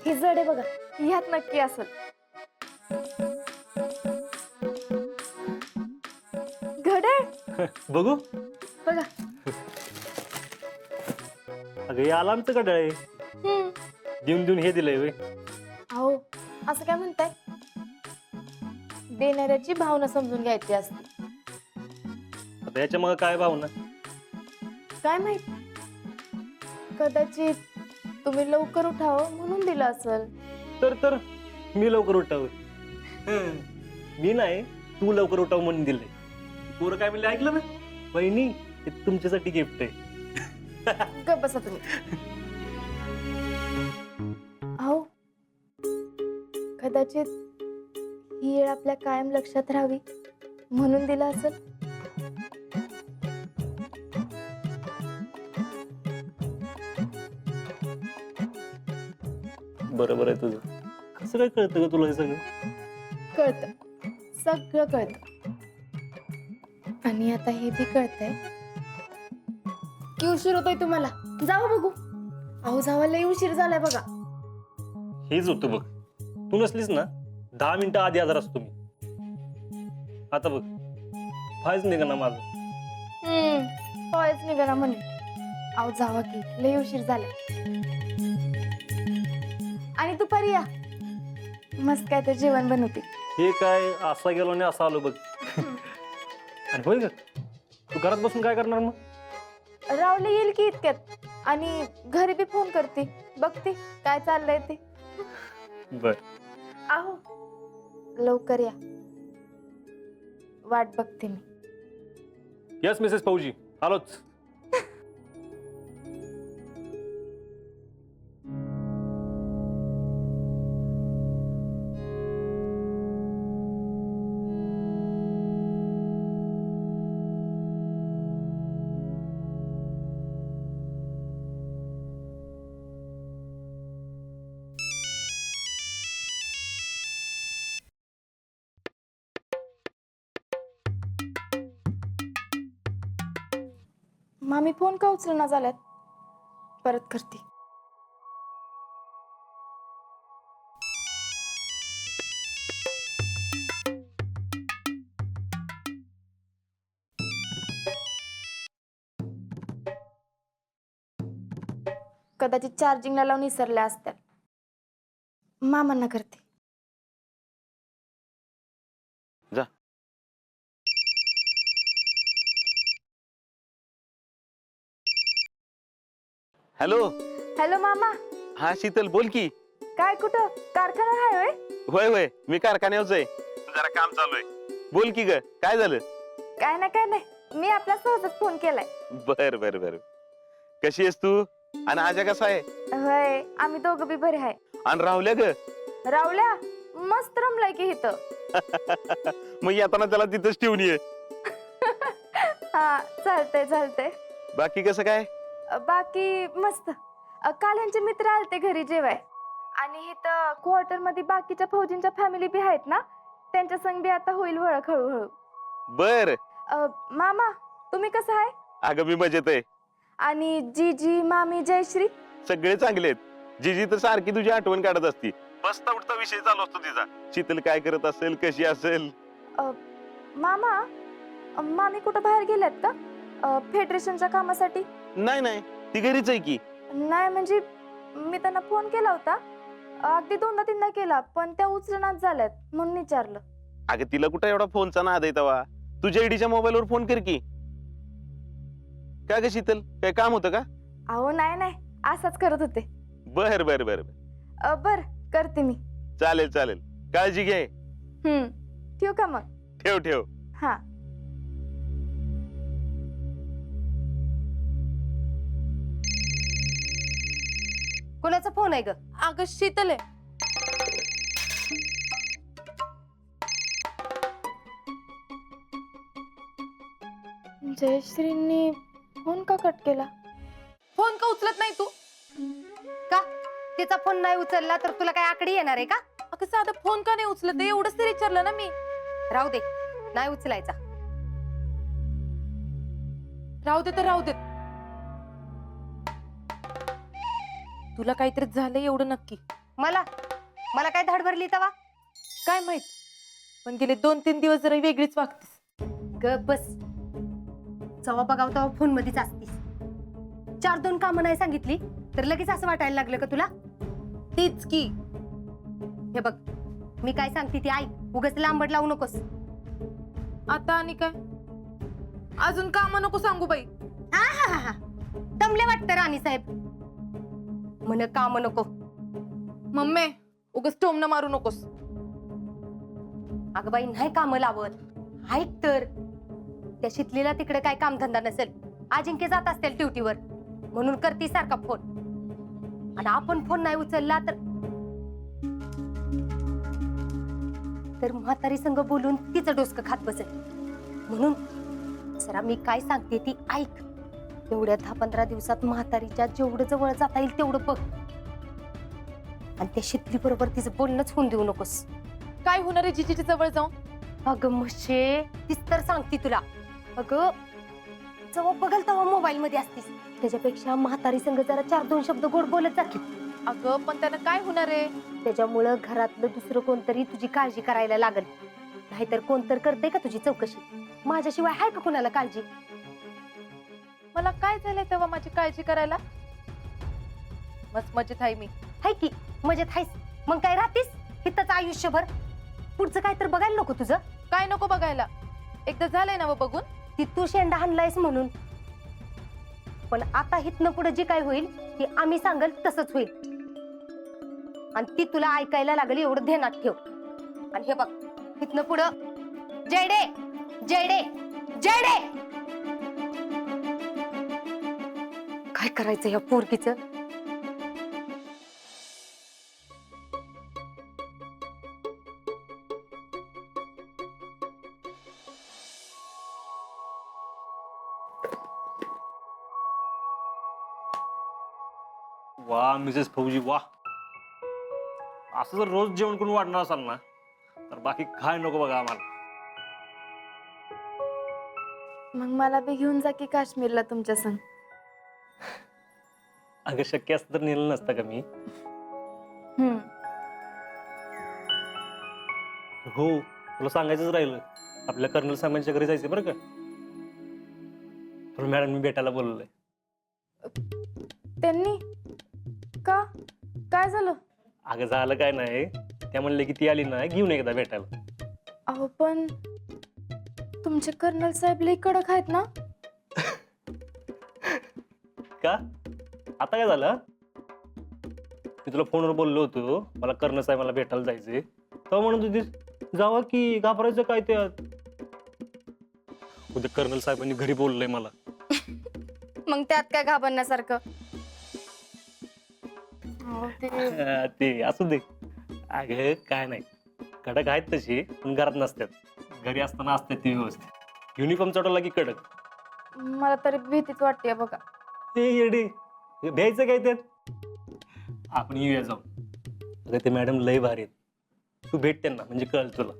ही जड आहे बघा, ह्यात नक्की असेल. घड्याळ बघू. बघा. अगं हे अलार्मचं घड्याळ आहे. देऊन देऊन हे दिलंय व्हय. अहो असं काय म्हणताय? देणाऱ्याची भावना समजून घ्यायची असते. आता याच्या मग काय भावना? काय माहित, कदाचित तुम्ही लवकर उठावं म्हणून दिलं असेल. तर मी लवकर उठावं. मी नाही, तू लवकर उठाव म्हणून दिलंय. पोरं काय म्हणले ऐकलं ना? बहिणी हे तुमच्यासाठी गिफ्ट आहे. गप्प बसा तुम्ही. अहो कदाचित ही वेळ आपल्या कायम लक्षात राहावी म्हणून दिलं असेल. बरोबर आहे तुझं. कसं काय कळतं ग तुला हे सगळं? कळतं, सगळं कळतं. आणि आता हे बी कळतंय की उशीर होतोय तुम्हाला. जावं बघू. अहो जावा, लय उशीर झालाय बघा. हेच होतं बघ. तू नसलीस ना 10 मिनिटं आधी आजार असतो मी. आता बघ फायच निघा ना माझं. पळच निघा म्हणे. अहो जावा की, लय उशीर झालाय. आणि दुपारी या, मस्त काय तर जेवण बनवते. हे काय असा गेलो आणि असा आलो बघ. आणि होय ग, तू घरात बसून काय करणार मग? रावले येईल की इतक्यात, आणि घरी बी फोन करते, बघते काय चाललंय ते. बर. आहो लवकर या, वाट बघते मी. यस मिसेस फौजी, आलोच. मामी फोन का उचलना झाल्यात? परत करते. कदाचित चार्जिंगला लावून विसरल्या असत्या. मामांना करते. जा. हॅलो. हॅलो मामा. हा शीतल बोल की. काय कुठं कारखाना आहे होय? होय होय मी कारखान्यावरच आहे. जरा काम चालू आहे. बोल की ग, काय झालं? काय नाही, मी आपला सहजच फोन केलाय. बर बर बर. कशी आहेस तू? आणि आजा कसा आहे? होय, आम्ही दोघं बी बरे आहे. आणि राहुल्या ग? रावल्या मस्त रमलाय की इथं. मग येताना त्याला तिथंच ठेवून ये. हा चालतंय. बाकी कसं काय? बाकी मस्त. काल यांचे मित्र आलते घरी जेवाय, आणि इथं क्वार्टर मध्ये बाकीच्या फौजींच्या फॅमिली बी आहेत ना, त्यांच्या संग बी आता होईल ओळख हळूहळू. बर. मामा तुम्ही कसं आहे? अगं मी मजेत आहे. आणि जीजी मामी जयश्री? सगळे चांगले आहेत. जीजी तर सारखी तुझी आठवण काढत असती. बसता उठता विषय चालू असतो तिचा. शीतल काय करत असेल, कशी असेल. मामा मामी कुठं बाहेर गेल्यात का फेडरेशनच्या कामासाठी? नाही ती घरीच आहे की. नाही म्हणजे मी त्यांना फोन केला होता, अगदी 2दा-3दा केला, पण त्या उचलनाच झाल्यात म्हणून विचारलं. अगं तिला कुठं एवढा फोनचा नाद आहे तवा. तुझ्या आयडीच्या मोबाईलवर फोन कर की. काय ग शीतल, काय काम होतं का? अहो नाही, असंच करत होते. बर बर बर. बर करते मी. चालेल काळजी घे. ठेवू का मग? ठेव. हा. कोणाचा फोन आहे ग? अगं शीतल आहे. जयश्रींनी फोन का कट केला? फोन का उचलत नाही तू? का तिचा फोन नाही उचलला तर तुला काय आकडी येणार आहे का? अगं साधा फोन का नाही उचलत, एवढंच तरी विचारलं ना मी. राहू दे, नाही उचलायचा. राहू देत. तुला काहीतरी झालंय एवढं नक्की, मला मला काय धाड भरली तवा? काय माहित, पण गेले 2-3 दिवस जरा वेगळीच वागतेस. ग बस. जवा बघाव तेव्हा फोन मध्येच असतीस. 4-2 कामं नाही सांगितली तर लगेच असं वाटायला लागलं का तुला? तीच की. हे बघ, मी काय सांगते ती ऐक. उगाच लांबड लावू नकोस. आता आणि काय? अजून काम नको सांगू बाई. आहाहाहा. दमले वाटतं राणी साहेब. म्हण काम नको. मम्मी उगाच टोमणं मारू नकोस. अगं बाई नाही काम लावत. ऐक तर, त्या शितलीला तिकडे काय कामधंदा नसेल. अजिंक्य जात असतील ड्युटीवर म्हणून करती सारखा फोन. आणि आपण फोन नाही उचलला तर म्हातारी संग बोलून तिचं डोसकं खात बसेल. म्हणून जरा मी काय सांगते ती ऐक. एवढ्या 10-15 दिवसात म्हातारीच्या जेवढं जवळ जाता येईल तेवढं बघ. आणि त्या शितली बरोबर तिचं बोलणंच होऊन देऊ नकोस. काय होणार आहे जिजीच्या जवळ जाऊन? अगं म्हशे, तीच तर सांगते तुला. अगं जेव्हा बघल तेव्हा मोबाईल मध्ये असतीस. त्याच्यापेक्षा म्हातारी संग जरा 4-2 शब्द गोड बोलत जा की. अगं पण त्यानं काय होणार आहे? त्याच्यामुळं घरातलं दुसरं कोणतरी तुझी काळजी करायला लागल. नाहीतर कोणतर करते का तुझी चौकशी? माझ्याशिवाय आहे का कुणाला काळजी? मला काय झालंय तेव्हा माझी काळजी करायला? मस्त मजेत आहे मी. हाय की मजेत हायस. मग काय राहतीस हितच आयुष्यभर? पुढचं काय तर बघायला नको तुझं? काय नको बघायला? एकदा झालंय ना बघून. ती तू शेंडा हाणलायस म्हणून. पण आता हितनं पुढे जे काय होईल ते आम्ही सांगल तसंच होईल. आणि ती तुला ऐकायला लागली एवढं ध्यानात ठेव. आणि हे बघ, हितनं पुढं जयडे जयडे जयडे. काय करायचं या पोरगीचं? वा मिसेस फौजी वा. असं जर रोज जेवण करून वाढणार असाल ना तर बाकी काय नको बघा आम्हाला. मग मला बी घेऊन जा की काश्मीरला तुमच्या संग. अगं शक्य असतं तर नेलं नसतं का मी. हो तुला सांगायचंच राहिलं, आपल्या कर्नल साहेबांच्या घरी जायचं बरं का. तुला मॅडम मी भेटायला बोलवलंय. त्यांनी का? काय झालं? अगं झालं काय नाही, त्या म्हणले की ती आली ना घेऊन एकदा भेटायला. अहो पण तुमचे कर्नल साहेब लई कडक आहेत ना. का आता काय झालं? मी तुला फोनवर बोललो होतो मला कर्नल साहेबांना भेटायला जायचंय, तेव्हा म्हणत होतीस जावा की घाबरायचं काय त्यात. उद्या कर्नल साहेबांनी घरी बोललंय मला. मग त्यात काय घाबरण्यासारखं? ते असू दे. अगं काय नाही, कडक आहेत तशी पण घरात नसतात. घरी असताना असतात ती व्यवस्थित. युनिफॉर्म चढवला की कडक. मला तरी भीतीच वाटते बघा. हे येडे हे भ्यायचं काय त्यात. आपण येऊया जाऊ. अगं ते मॅडम लय भारी आहेत, तू भेट त्यांना म्हणजे कळलं तुला.